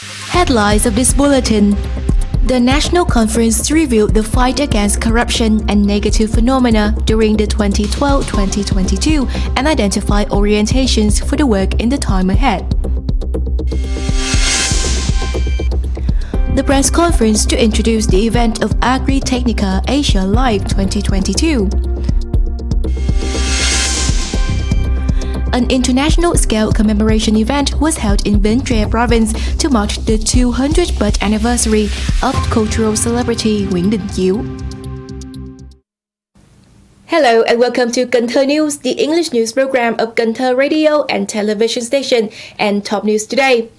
Headlines of this bulletin. The National Conference reviewed the fight against corruption and negative phenomena during the 2012-2022 and identified orientations for the work in the time ahead. The press conference to introduce the event of Agritechnica Asia Live 2022. An international-scale commemoration event was held in Bến Tre province to mark the 200th birth anniversary of cultural celebrity Ninh Kiều. Hello and welcome to Cần Thơ News, the English news program of Cần Thơ radio and television station, and top news today.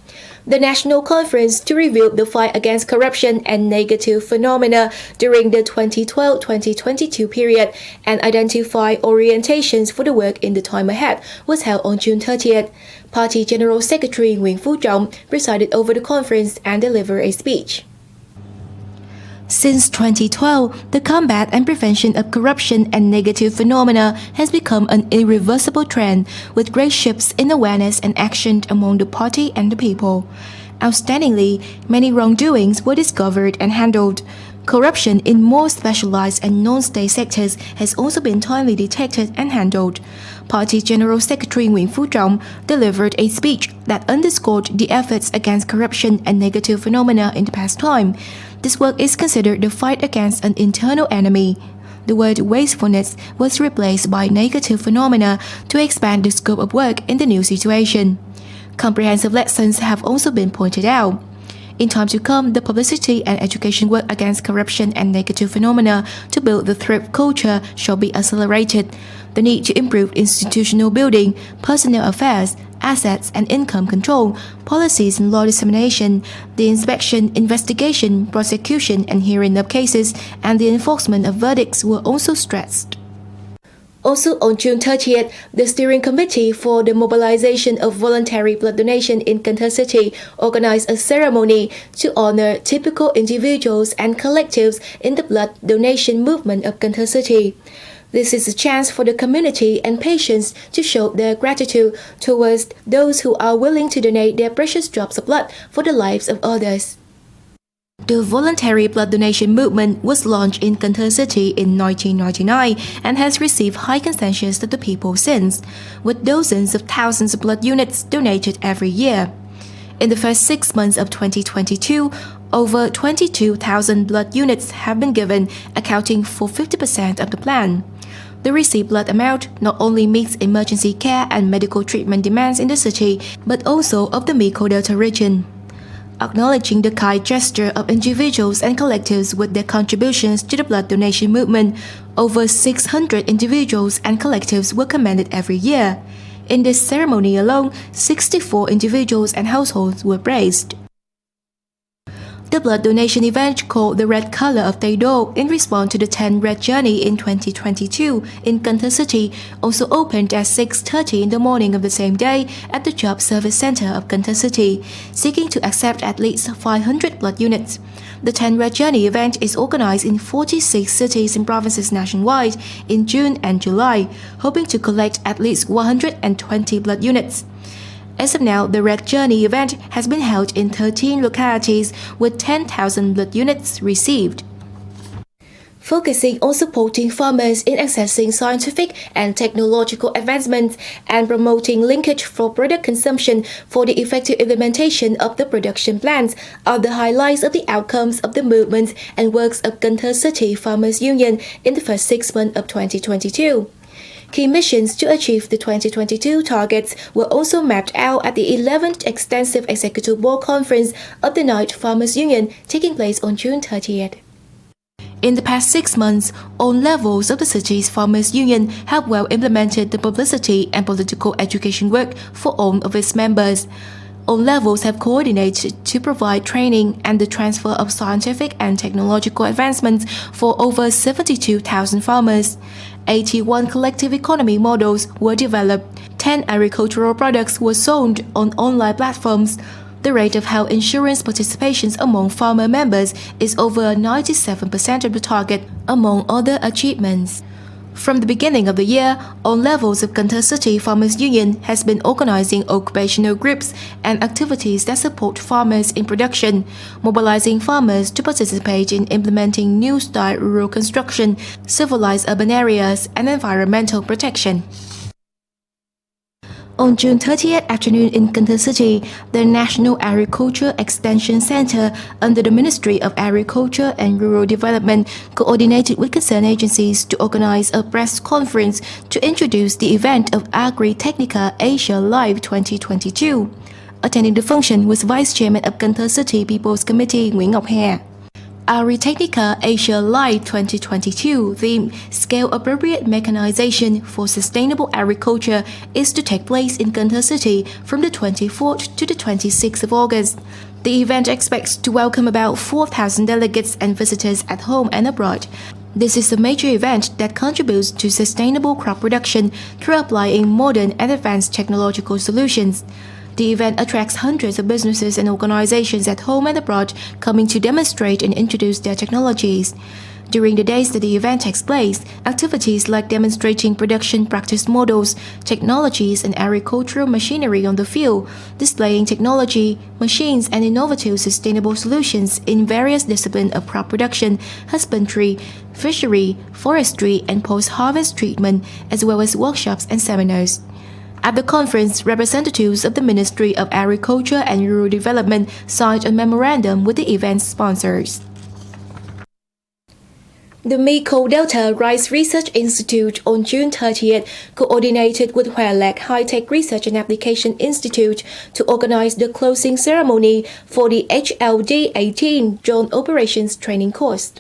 The National Conference to review the fight against corruption and negative phenomena during the 2012-2022 period and identify orientations for the work in the time ahead was held on June 30th. Party General Secretary Nguyễn Trọng presided over the conference and delivered a speech. Since 2012, the combat and prevention of corruption and negative phenomena has become an irreversible trend, with great shifts in awareness and action among the party and the people. Outstandingly, many wrongdoings were discovered and handled. Corruption in more specialized and non-state sectors has also been timely detected and handled. Party General Secretary Nguyễn Trọng delivered a speech that underscored the efforts against corruption and negative phenomena in the past time. This work is considered the fight against an internal enemy. The word wastefulness was replaced by negative phenomena to expand the scope of work in the new situation. Comprehensive lessons have also been pointed out. In time to come, the publicity and education work against corruption and negative phenomena to build the thrift culture shall be accelerated. The need to improve institutional building, personnel affairs, assets and income control, policies and law dissemination, the inspection, investigation, prosecution and hearing of cases, and the enforcement of verdicts were also stressed. Also on June 30th, the Steering Committee for the Mobilization of Voluntary Blood Donation in Cần Thơ City organized a ceremony to honor typical individuals and collectives in the blood donation movement of Cần Thơ City. This is a chance for the community and patients to show their gratitude towards those who are willing to donate their precious drops of blood for the lives of others. The voluntary blood donation movement was launched in Cần Thơ City in 1999 and has received high consensus of the people since, with dozens of thousands of blood units donated every year. In the first 6 months of 2022, over 22,000 blood units have been given, accounting for 50% of the plan. The received blood amount not only meets emergency care and medical treatment demands in the city, but also of the Mekong Delta region. Acknowledging the kind gesture of individuals and collectives with their contributions to the blood donation movement, over 600 individuals and collectives were commended every year. In this ceremony alone, 64 individuals and households were praised. The blood donation event called the Red Color of Tây Đô in response to the 10 Red Journey in 2022 in Cần Thơ City also opened at 6:30 in the morning of the same day at the Job Service Center of Cần Thơ City, seeking to accept at least 500 blood units. The 10 Red Journey event is organized in 46 cities and provinces nationwide in June and July, hoping to collect at least 120 blood units. As of now, the Red Journey event has been held in 13 localities with 10,000 blood units received. Focusing on supporting farmers in accessing scientific and technological advancements and promoting linkage for product consumption for the effective implementation of the production plans are the highlights of the outcomes of the movements and works of Cần Thơ City Farmers Union in the first 6 months of 2022. Key missions to achieve the 2022 targets were also mapped out at the 11th Extensive Executive Board Conference of the 9th Farmers Union taking place on June 30th. In the past 6 months, all levels of the city's Farmers Union have well implemented the publicity and political education work for all of its members. All levels have coordinated to provide training and the transfer of scientific and technological advancements for over 72,000 farmers. 81 collective economy models were developed. 10 agricultural products were sold on online platforms. The rate of health insurance participations among farmer members is over 97% of the target, among other achievements. From the beginning of the year, all levels of Cần Thơ City Farmers Union has been organizing occupational groups and activities that support farmers in production, mobilizing farmers to participate in implementing new-style rural construction, civilized urban areas, and environmental protection. On June 30th afternoon in Cần Thơ City, the National Agriculture Extension Center under the Ministry of Agriculture and Rural Development coordinated with concerned agencies to organize a press conference to introduce the event of Agri-Technica Asia Live 2022. Attending the function was Vice Chairman of Cần Thơ City People's Committee Nguyễn Ngọc Hè. Agri-Technica Asia Live 2022 theme Scale-Appropriate Mechanization for Sustainable Agriculture is to take place in Cần Thơ City from the 24th to the 26th of August. The event expects to welcome about 4,000 delegates and visitors at home and abroad. This is a major event that contributes to sustainable crop production through applying modern and advanced technological solutions. The event attracts hundreds of businesses and organizations at home and abroad coming to demonstrate and introduce their technologies. During the days that the event takes place, activities like demonstrating production practice models, technologies and agricultural machinery on the field, displaying technology, machines and innovative sustainable solutions in various disciplines of crop production, husbandry, fishery, forestry and post-harvest treatment, as well as workshops and seminars. At the conference, representatives of the Ministry of Agriculture and Rural Development signed a memorandum with the event's sponsors. The Mekong Delta Rice Research Institute on June 30th coordinated with Hòa Lạc High-Tech Research and Application Institute to organize the closing ceremony for the HLD-18 Drone Operations Training course.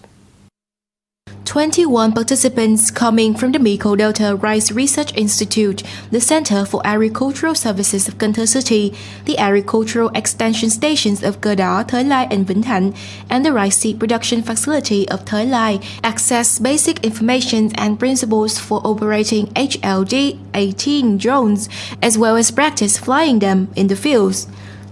21 participants coming from the Mekong Delta Rice Research Institute, the Center for Agricultural Services of Cần Thơ City, the Agricultural Extension Stations of Cờ Đỏ, Thời Lai and Vĩnh Thạnh, and the Rice Seed Production Facility of Thời Lai access basic information and principles for operating HLD-18 drones, as well as practice flying them in the fields.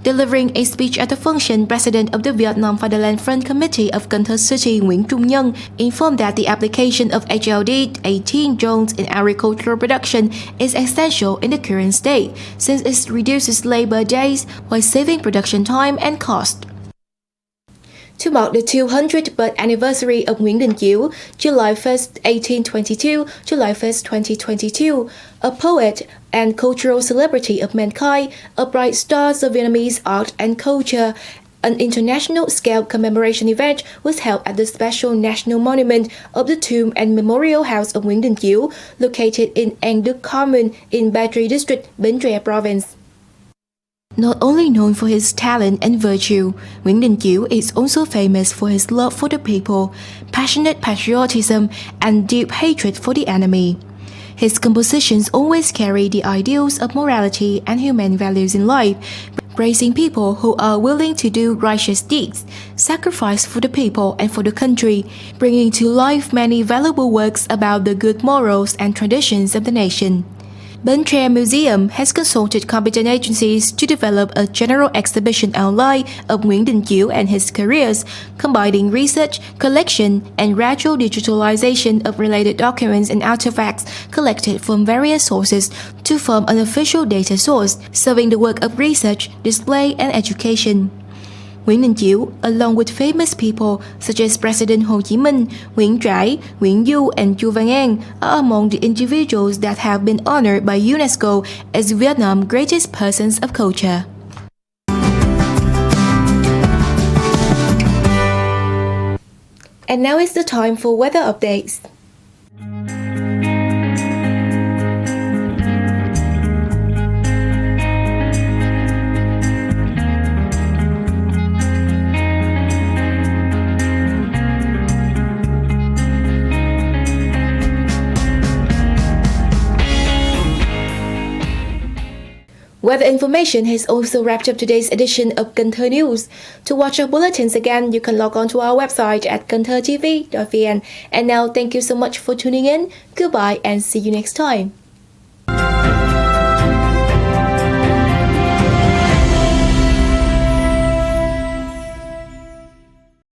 Delivering a speech at the function, President of the Vietnam Fatherland Front Committee of Cần Thơ City Nguyễn Trung Nhân informed that the application of HLD-18 drones in agricultural production is essential in the current state, since it reduces labor days while saving production time and cost. To mark the 200th birth anniversary of Nguyễn Kiều, July 1st, 1822, July 1st, 2022, a poet and cultural celebrity of mankind, a bright star of Vietnamese art and culture, an international-scale commemoration event was held at the special national monument of the Tomb and Memorial House of Nguyễn Kiều, located in An Đức Commune in Ba Tri District, Bến Tre Province. Not only known for his talent and virtue, Nguyễn Kiều is also famous for his love for the people, passionate patriotism, and deep hatred for the enemy. His compositions always carry the ideals of morality and human values in life, praising people who are willing to do righteous deeds, sacrifice for the people and for the country, bringing to life many valuable works about the good morals and traditions of the nation. Bến Tre Museum has consulted competent agencies to develop a general exhibition outline of Nguyễn Kiều and his careers, combining research, collection, and gradual digitalization of related documents and artifacts collected from various sources to form an official data source, serving the work of research, display, and education. Nguyễn Kiều, along with famous people such as President Hồ Chí Minh, Nguyễn Trãi, Nguyễn Du, and Chu Văn An, are among the individuals that have been honored by UNESCO as Vietnam's greatest persons of culture. And now is the time for weather updates. Weather information has also wrapped up today's edition of Cần Thơ News. To watch our bulletins again, you can log on to our website at kênthtv.vn. And now, thank you so much for tuning in. Goodbye and see you next time.